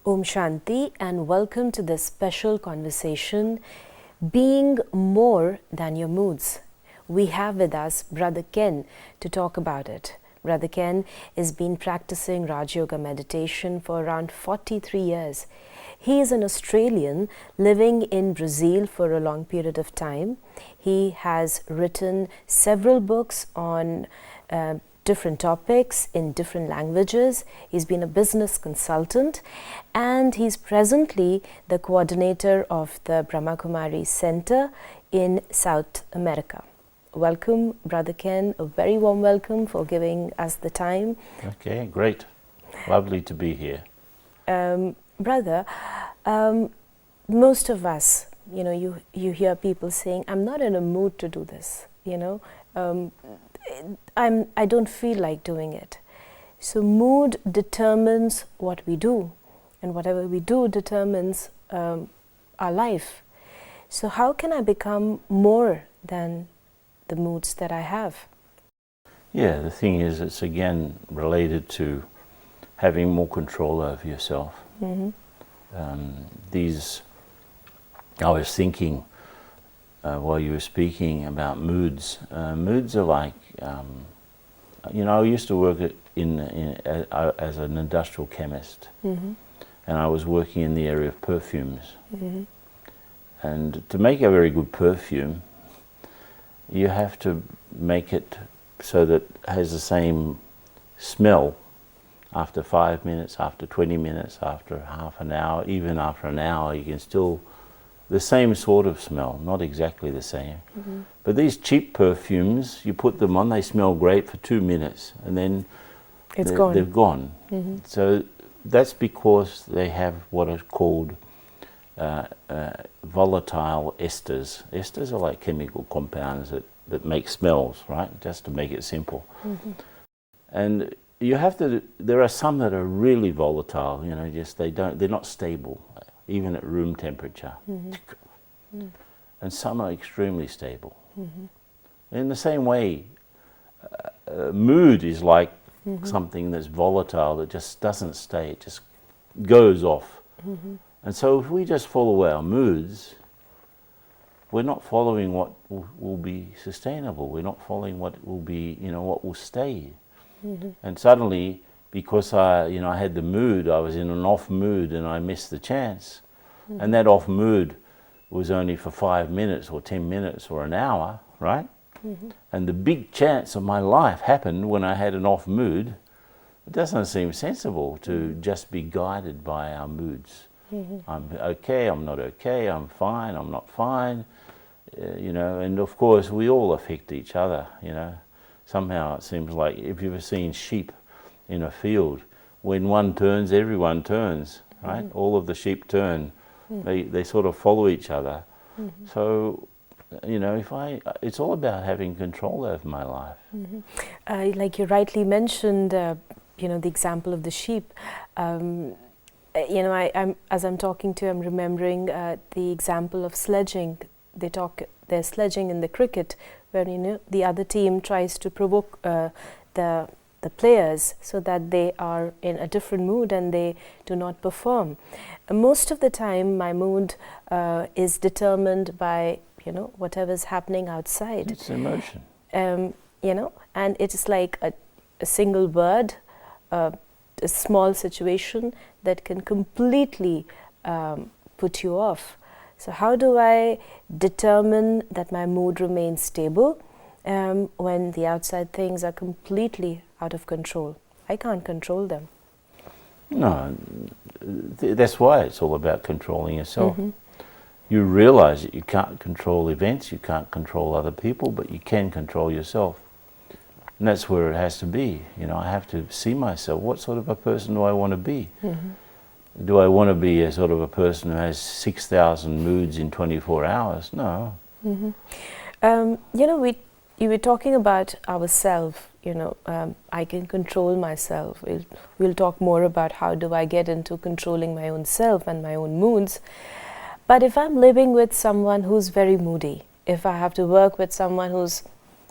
Om Shanti and welcome to this special conversation, Being More Than Your Moods. We have with us Brother Ken to talk about it. Brother Ken has been practicing Raj Yoga meditation for around 43 years. He is an Australian living in Brazil for a long period of time. He has written several books on different topics in different languages. He's been a business consultant and he's presently the coordinator of the Brahma Kumari Center in South America. Welcome, Brother Ken. A very warm welcome for giving us the time. Okay, great. Lovely to be here. Brother, most of us, you hear people saying, I'm not in a mood to do this, I don't feel like doing it. So mood determines what we do, and whatever we do determines our life. So how can I become more than the moods that I have? Yeah, the thing is, it's again related to having more control over yourself. Mm-hmm. I was thinking while you were speaking about moods. Moods are like, I used to work as an industrial chemist, Mm-hmm. and I was working in the area of perfumes. Mm-hmm. And to make a very good perfume, you have to make it so that it has the same smell after 5 minutes, after 20 minutes, after half an hour, even after an hour, you can still, the same sort of smell, not exactly the same. Mm-hmm. But these cheap perfumes, you put them on, they smell great for 2 minutes, and then they've gone. Mm-hmm. So that's because they have what are called volatile esters. Esters are like chemical compounds that make smells, right? Just to make it simple. Mm-hmm. And you have to. There are some that are really volatile. They're not stable, even at room temperature. Mm-hmm. Mm-hmm. And some are extremely stable. Mm-hmm. In the same way, mood is like Mm-hmm. something that's volatile that just doesn't stay. It just goes off. Mm-hmm. And so if we just follow our moods, we're not following what will be sustainable. We're not following what will be, what will stay. Mm-hmm. And suddenly, because I had the mood, I was in an off mood and I missed the chance. Mm-hmm. And that off mood was only for 5 minutes or 10 minutes or an hour, right? Mm-hmm. And the big chance of my life happened when I had an off mood. It doesn't seem sensible to just be guided by our moods. Mm-hmm. I'm okay, I'm not okay, I'm fine, I'm not fine, and of course we all affect each other, Somehow it seems like, if you've ever seen sheep in a field, when one turns, everyone turns, right? Mm-hmm. All of the sheep turn. Mm-hmm. They sort of follow each other. Mm-hmm. So, it's all about having control over my life. Mm-hmm. Like you rightly mentioned, the example of the sheep. I'm as I'm talking to you, I'm remembering the example of sledging. They're sledging in the cricket, where the other team tries to provoke the players so that they are in a different mood and they do not perform. Most of the time, my mood is determined by whatever's happening outside. It's emotion. And it is like a single word, a small situation that can completely put you off. So how do I determine that my mood remains stable when the outside things are completely out of control? I can't control them. No, that's why it's all about controlling yourself. Mm-hmm. You realize that you can't control events, you can't control other people, but you can control yourself. And that's where it has to be. I have to see myself. What sort of a person do I want to be? Mm-hmm. Do I want to be a sort of a person who has 6,000 moods in 24 hours? No. Mm-hmm. You were talking about ourselves. I can control myself. We'll talk more about how do I get into controlling my own self and my own moods. But if I'm living with someone who's very moody, if I have to work with someone who's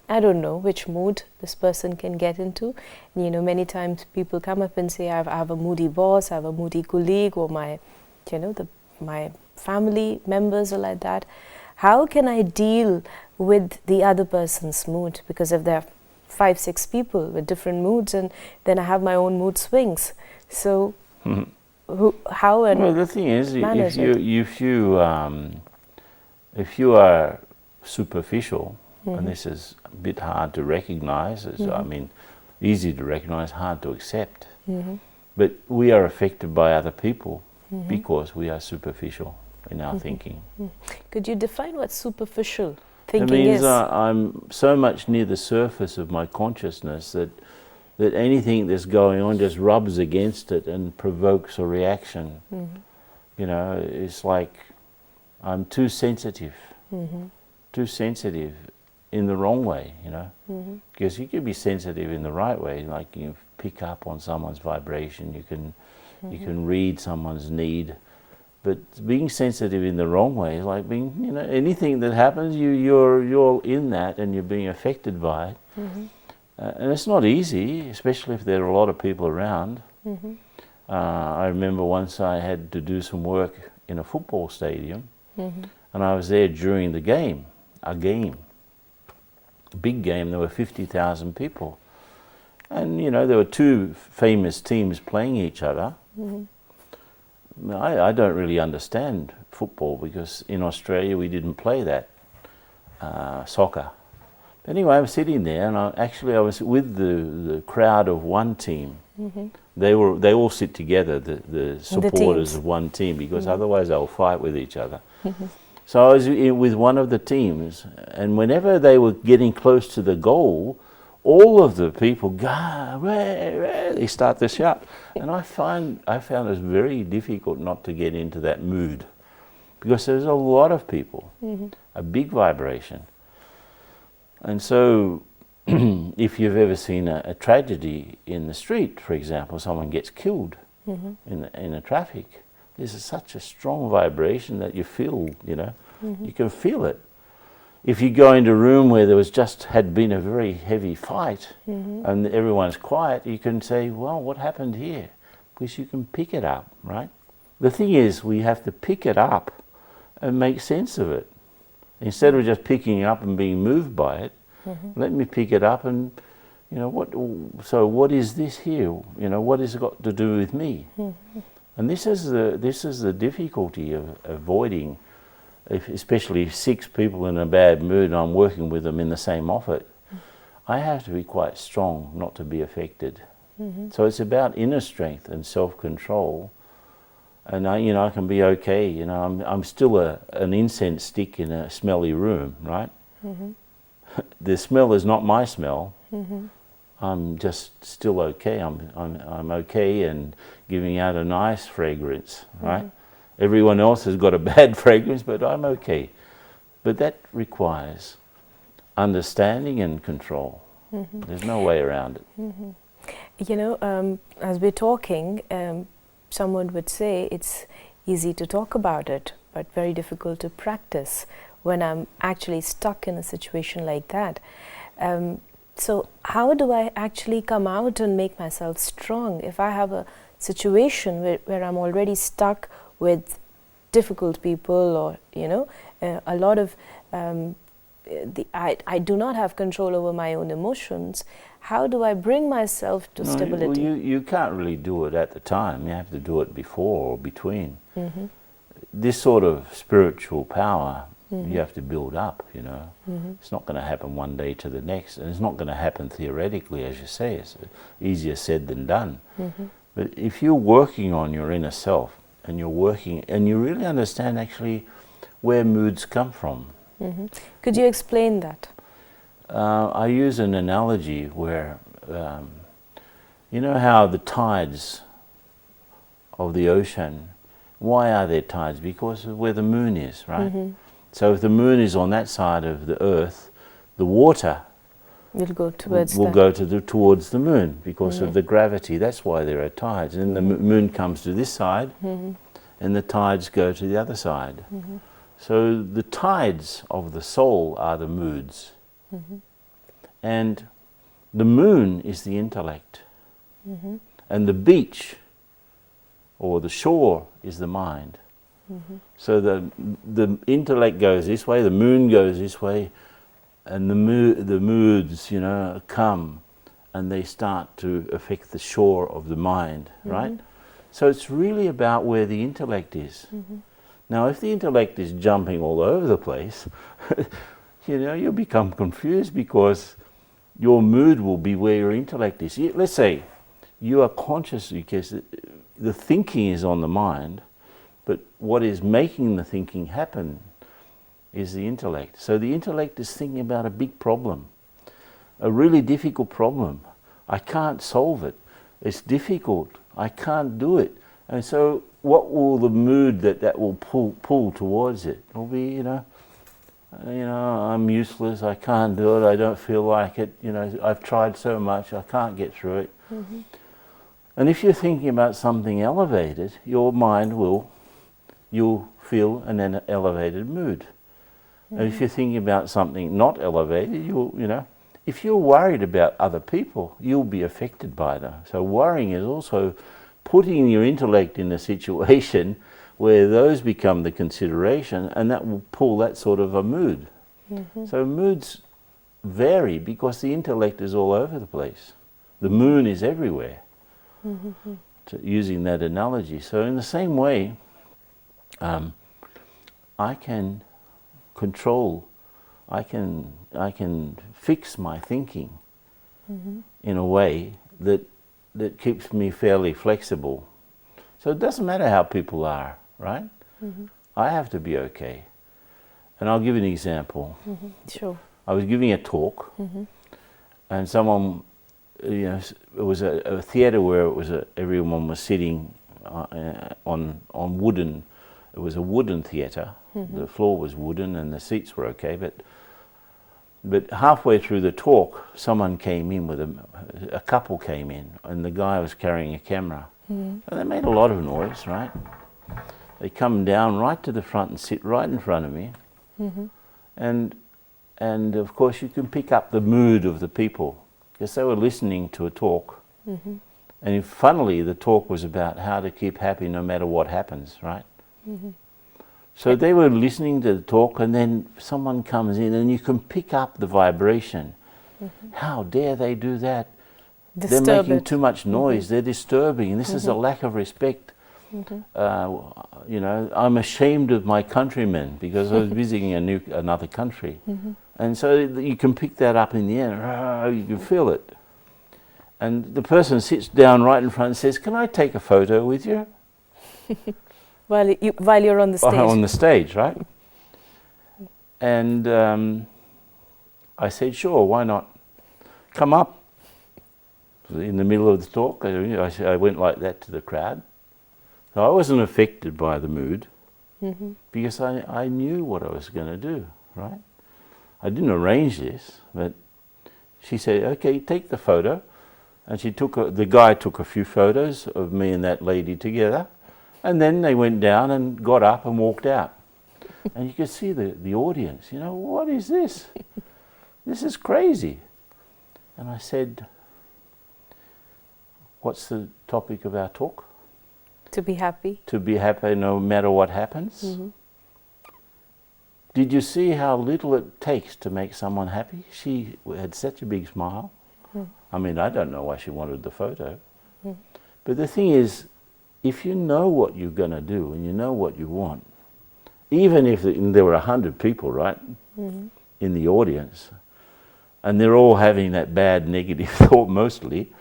I don't know which mood this person can get into. You know, many times people come up and say, I have a moody boss, I have a moody colleague, or my, you know, my family members are like that. How can I deal with the other person's mood? Because if there are 5, 6 people with different moods, and then I have my own mood swings. So, how and well, the thing is, manage it? if you are superficial, and this is a bit hard to recognize, I mean, easy to recognize, hard to accept. But we are affected by other people because we are superficial in our thinking. Could you define what superficial It thinking means is? I'm so much near the surface of my consciousness that anything that's going on just rubs against it and provokes a reaction. You know, it's like I'm too sensitive in the wrong way, you know. Because you can be sensitive in the right way, like you pick up on someone's vibration, you can read someone's need. But being sensitive in the wrong way is like being, you know, anything that happens, you're in that and you're being affected by it. And it's not easy, especially if there are a lot of people around. I remember once I had to do some work in a football stadium, and I was there during the game, a big game. There were 50,000 people. And, you know, there were 2 famous teams playing each other. I don't really understand football because in Australia we didn't play that, soccer. Anyway, I was sitting there and I was with the crowd of one team. They all sit together, the supporters of one team, because otherwise they'll fight with each other. So I was with one of the teams, and whenever they were getting close to the goal, all of the people they start to shout, and I found it very difficult not to get into that mood, because there's a lot of people, a big vibration, and so if you've ever seen a tragedy in the street, for example, someone gets killed in a traffic, there's such a strong vibration that you feel, you know, you can feel it. If you go into a room where there had been a very heavy fight and everyone's quiet, you can say, well, what happened here? Because you can pick it up, right? The thing is, we have to pick it up and make sense of it. Instead of just picking it up and being moved by it, let me pick it up and, you know, what is this here? You know, what has it got to do with me? And this is the difficulty of avoiding, especially 6 people in a bad mood and I'm working with them in the same office. I have to be quite strong not to be affected. So it's about inner strength and self-control. And I can be okay. You know, I'm still an incense stick in a smelly room, right? The smell is not my smell. I'm just still okay. I'm okay and giving out a nice fragrance, right? Everyone else has got a bad fragrance, but I'm okay. But that requires understanding and control. There's no way around it. You know, as we're talking, someone would say it's easy to talk about it, but very difficult to practice when I'm actually stuck in a situation like that. So how do I actually come out and make myself strong if I have a situation where I'm already stuck with difficult people, or, you know, a lot of, I do not have control over my own emotions. How do I bring myself to stability? Well, you can't really do it at the time. You have to do it before or between. This sort of spiritual power, you have to build up, you know. It's not going to happen one day to the next, and it's not going to happen theoretically, as you say. It's easier said than done. But if you're working on your inner self, and you're working, and you really understand actually where moods come from. Could you explain that? I use an analogy where, you know how the tides of the ocean, why are there tides? Because of where the moon is, right? So if the moon is on that side of the earth, the water will go towards towards the moon because of the gravity. That's why there are tides. And the moon comes to this side, and the tides go to the other side. So the tides of the soul are the moods. And the moon is the intellect. And the beach or the shore is the mind. So the intellect goes this way, the moon goes this way, and the moods, come and they start to affect the shore of the mind, right? So it's really about where the intellect is. Now, if the intellect is jumping all over the place, you'll become confused because your mood will be where your intellect is. Let's say you are conscious because the thinking is on the mind, but what is making the thinking happen is the intellect. So the intellect is thinking about a big problem, a really difficult problem. I can't solve it. It's difficult. I can't do it. And so what will the mood that will pull towards it? Will be, I'm useless, I can't do it, I don't feel like it, I've tried so much, I can't get through it. And if you're thinking about something elevated, your mind you'll feel an elevated mood. And if you're thinking about something not elevated, if you're worried about other people, you'll be affected by them. So worrying is also putting your intellect in a situation where those become the consideration, and that will pull that sort of a mood. So moods vary because the intellect is all over the place. The moon is everywhere, using that analogy. So in the same way, I can control, I can fix my thinking in a way that keeps me fairly flexible. So it doesn't matter how people are, right? I have to be okay. And I'll give you an example. Sure. I was giving a talk, and someone, it was a theatre where everyone was sitting on wooden. It was a wooden theatre. The floor was wooden, and the seats were okay. But halfway through the talk, someone came in with a couple came in, and the guy was carrying a camera. And they made a lot of noise, right? They come down right to the front and sit right in front of me. And of course you can pick up the mood of the people because they were listening to a talk. And funnily the talk was about how to keep happy no matter what happens, right? So they were listening to the talk, and then someone comes in and you can pick up the vibration. How dare they do that? They're making too much noise. They're disturbing, and this is a lack of respect. I'm ashamed of my countrymen because I was visiting another country. And so you can pick that up in the air. You can feel it. And the person sits down right in front and says, "Can I take a photo with you?" While you're on the stage. On the stage, right? And I said, "Sure, why not? Come up." In the middle of the talk, I went like that to the crowd. So I wasn't affected by the mood because I knew what I was going to do, right? I didn't arrange this, but she said, "Okay, take the photo." And the guy took a few photos of me and that lady together, and then they went down and got up and walked out. And you could see the audience, what is this? This is crazy. And I said, "What's the topic of our talk?" To be happy. To be happy no matter what happens. Did you see how little it takes to make someone happy? She had such a big smile. I mean, I don't know why she wanted the photo. But the thing is, if you know what you're going to do and you know what you want, even if there were 100 people, right, in the audience, and they're all having that bad negative thought mostly,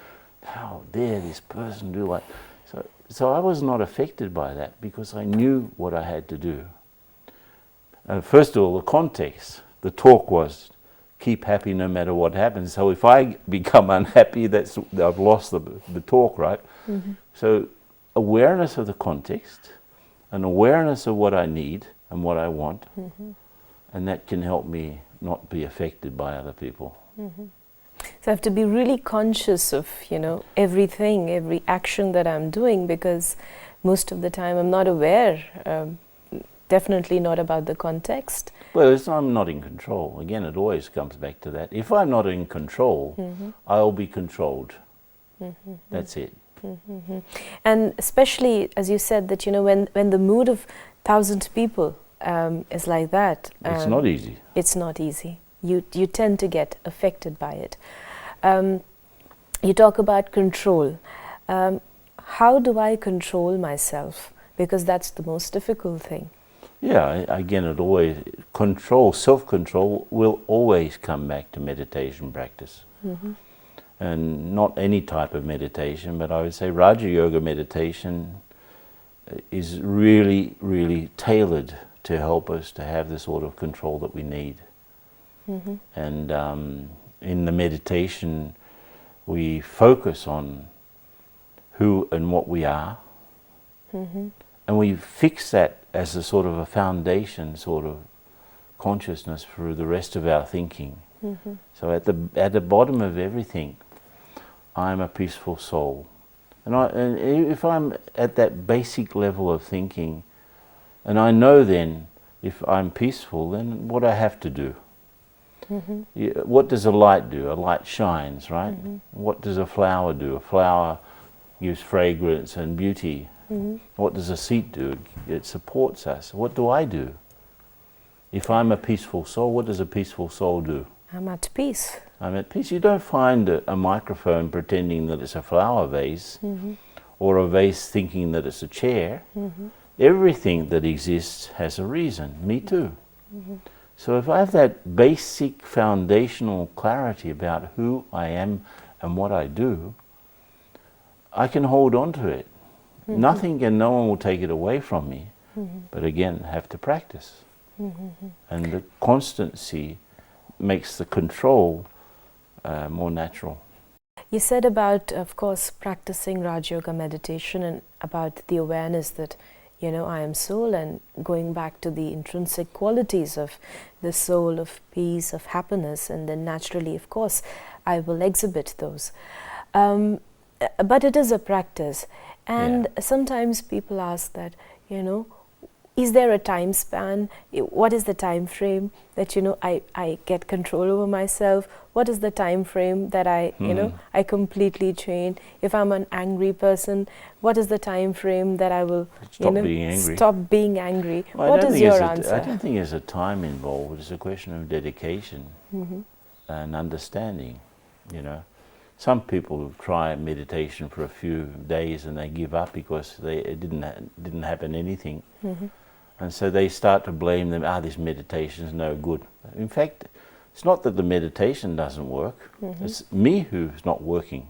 how dare this person do like... So I was not affected by that because I knew what I had to do. First of all, the context. The talk was, keep happy no matter what happens. So if I become unhappy, I've lost the talk, right? So awareness of the context, an awareness of what I need and what I want, and that can help me not be affected by other people. So I have to be really conscious of, everything, every action that I'm doing, because most of the time I'm not aware definitely not about the context. Well, I'm not in control. Again, it always comes back to that. If I'm not in control, I'll be controlled. That's it. And especially, as you said, that when the mood of 1,000 people is like that, It's not easy. It's not easy. You tend to get affected by it. You talk about control. How do I control myself? Because that's the most difficult thing. Yeah, again, self-control will always come back to meditation practice. And not any type of meditation, but I would say Raja Yoga meditation is really, really tailored to help us to have the sort of control that we need. And in the meditation, we focus on who and what we are, and we fix that as a sort of a foundation sort of consciousness for the rest of our thinking. So at the bottom of everything, I'm a peaceful soul. And if I'm at that basic level of thinking, and I know then if I'm peaceful, then what I have to do. What does a light do? A light shines, right? What does a flower do? A flower gives fragrance and beauty. What does a seat do? It supports us. What do I do? If I'm a peaceful soul, what does a peaceful soul do? I'm at peace. I'm at peace. You don't find a microphone pretending that it's a flower vase, or a vase thinking that it's a chair. Everything that exists has a reason. Me too. So if I have that basic foundational clarity about who I am and what I do, I can hold on to it. Nothing and no one will take it away from me. But again, have to practice. And the constancy makes the control more natural. You said about, of course, practicing Raja Yoga meditation and about the awareness that, I am soul, and going back to the intrinsic qualities of the soul, of peace, of happiness, and then naturally, of course, I will exhibit those. But it is a practice. And sometimes people ask that, is there a time span? What is the time frame that, I get control over myself? What is the time frame that I completely change? If I'm an angry person, what is the time frame that I will stop being angry? Well, what is your answer? I don't think there's a time involved. It's a question of dedication and understanding, Some people try meditation for a few days and they give up because it didn't happen anything. And so they start to blame them, this meditation is no good. In fact, it's not that the meditation doesn't work, it's me who's not working.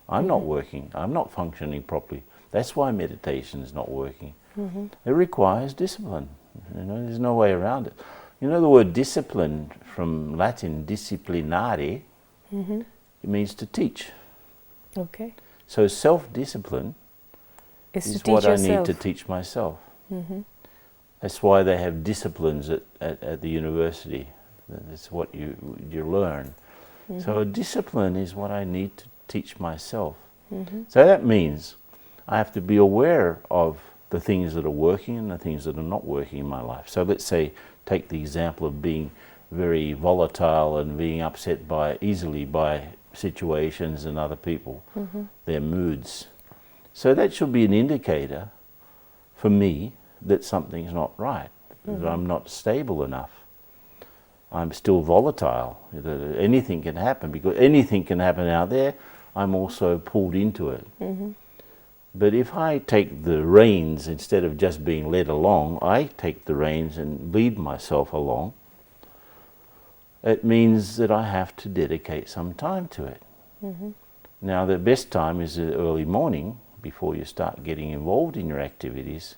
I'm not working, I'm not functioning properly. That's why meditation is not working. It requires discipline, there's no way around it. The word discipline from Latin, disciplinare, it means to teach. Okay. So self-discipline is what I need to teach myself. That's why they have disciplines at the university. That's what you learn. So a discipline is what I need to teach myself. So that means I have to be aware of the things that are working and the things that are not working in my life. So let's say, take the example of being very volatile and being upset easily by situations and other people, their moods. So that should be an indicator for me that something's not right, that I'm not stable enough. I'm still volatile. Anything can happen, because anything can happen out there, I'm also pulled into it. But if I take the reins, instead of just being led along, I take the reins and lead myself along, it means that I have to dedicate some time to it. Now the best time is the early morning, before you start getting involved in your activities.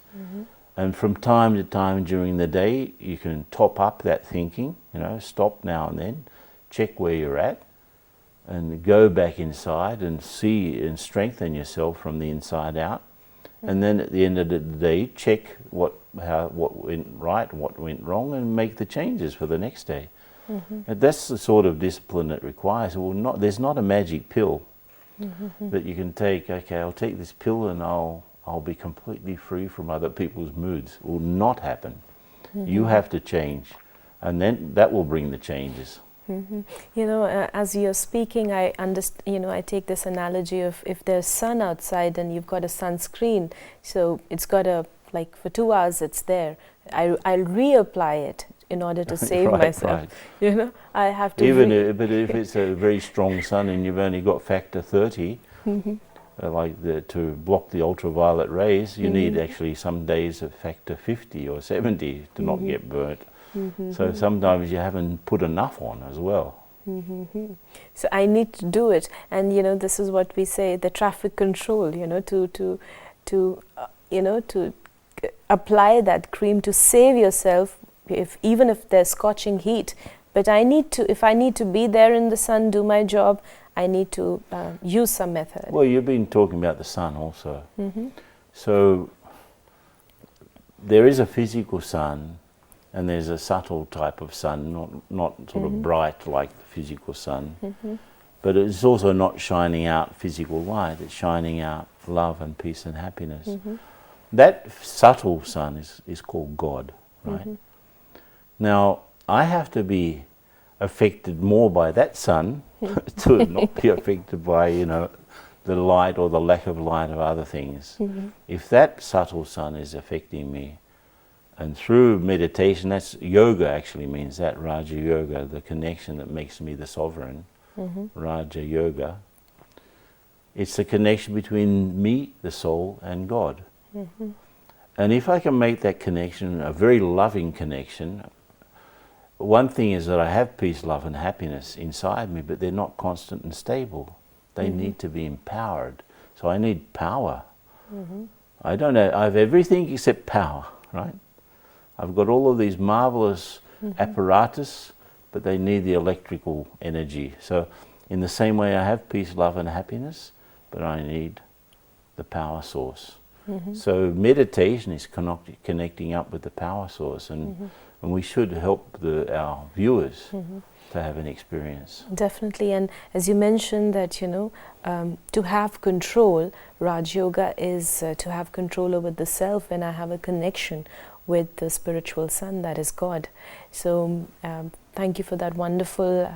And from time to time during the day, you can top up that thinking, stop now and then, check where you're at, and go back inside and see and strengthen yourself from the inside out. And then at the end of the day, check what went right, what went wrong, and make the changes for the next day. And that's the sort of discipline it requires. There's not a magic pill that you can take. Okay, I'll take this pill and I'll be completely free from other people's moods. It will not happen. You have to change, and then that will bring the changes. You know, as you're speaking, I understand. You know, I take this analogy of if there's sun outside and you've got a sunscreen, so it's got a, like, for 2 hours it's there. I'll reapply it in order to save myself. Right. You know, I have to. But if it's a very strong sun and you've only got factor 30, to block the ultraviolet rays, you need actually some days of factor 50 or 70 to not get burnt. So sometimes you haven't put enough on as well. So I need to do it, and you know, this is what we say, the traffic control. You know, to apply that cream to save yourself, even if there's scorching heat. But if I need to be there in the sun, do my job, I need to use some method. Well, you've been talking about the sun also. So there is a physical sun, and there's a subtle type of sun, not sort of bright like the physical sun. But it's also not shining out physical light, it's shining out love and peace and happiness. That subtle sun is called God, right? Now, I have to be affected more by that sun to not be affected by, you know, the light or the lack of light of other things. If that subtle sun is affecting me, and through meditation, that's yoga actually means that, Raja Yoga, the connection that makes me the sovereign, Raja Yoga. It's the connection between me, the soul, and God. And if I can make that connection a very loving connection, one thing is that I have peace, love and happiness inside me, but they're not constant and stable. They need to be empowered. So I need power. I don't know, I have everything except power, right? I've got all of these marvelous apparatus, but they need the electrical energy. So in the same way I have peace, love and happiness, but I need the power source. So meditation is connecting up with the power source, and we should help our viewers to have an experience. Definitely, and as you mentioned that, you know, to have control, Raj Yoga is to have control over the self, and I have a connection with the spiritual sun, that is God. So thank you for that wonderful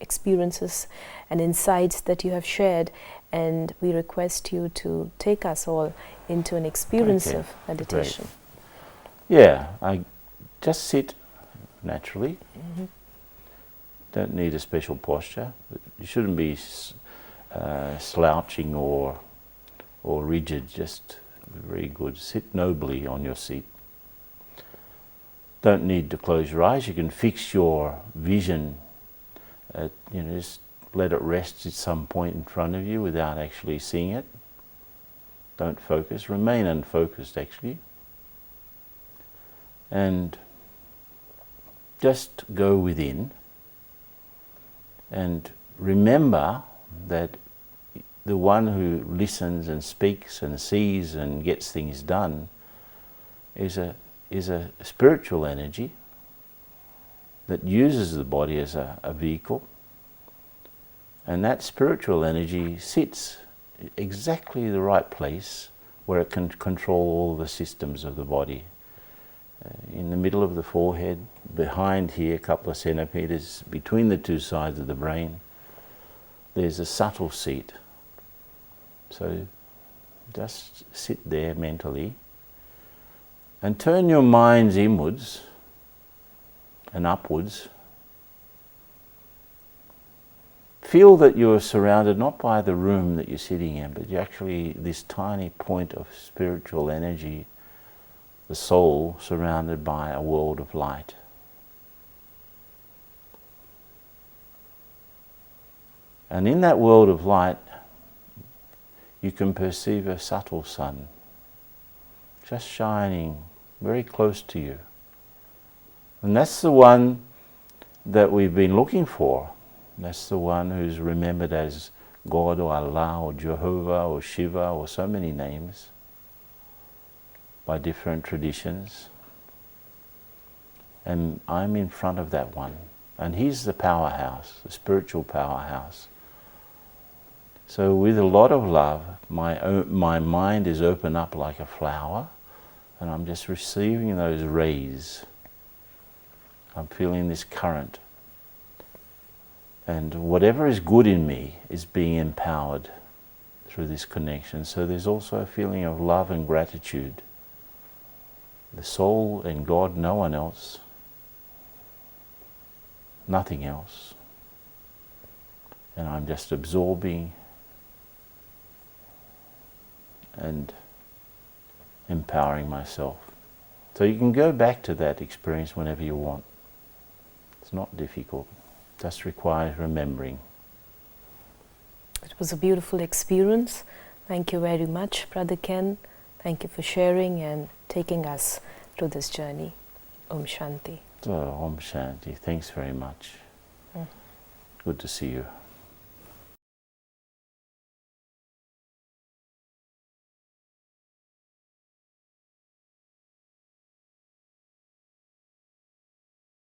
experiences and insights that you have shared, and we request you to take us all into an experience of meditation. Great. Yeah, I just sit naturally. Don't need a special posture. You shouldn't be slouching or rigid, just very good. Sit nobly on your seat. Don't need to close your eyes. You can fix your vision, just let it rest at some point in front of you without actually seeing it. Don't focus. Remain unfocused, actually. And just go within and remember that the one who listens and speaks and sees and gets things done is a spiritual energy that uses the body as a vehicle, and that spiritual energy sits exactly the right place where it can control all the systems of the body. In the middle of the forehead, behind here, a couple of centimeters, between the two sides of the brain, there's a subtle seat. So just sit there mentally and turn your minds inwards and upwards. Feel that you're surrounded not by the room that you're sitting in, but you're actually this tiny point of spiritual energy, the soul, surrounded by a world of light. And in that world of light, you can perceive a subtle sun, just shining very close to you. And that's the one that we've been looking for. That's the one who's remembered as God or Allah or Jehovah or Shiva or so many names by different traditions. And I'm in front of that one. And he's the powerhouse, the spiritual powerhouse. So with a lot of love, my mind is open up like a flower, And I'm just receiving those rays. I'm feeling this current. And whatever is good in me is being empowered through this connection. So there's also a feeling of love and gratitude. The soul and God, no one else. Nothing else. And I'm just absorbing and empowering myself. So you can go back to that experience whenever you want. It's not difficult. It just requires remembering. It was a beautiful experience. Thank you very much, Brother Ken. Thank you for sharing and taking us through this journey. Om Shanti. So, Om Shanti. Thanks very much. Good to see you.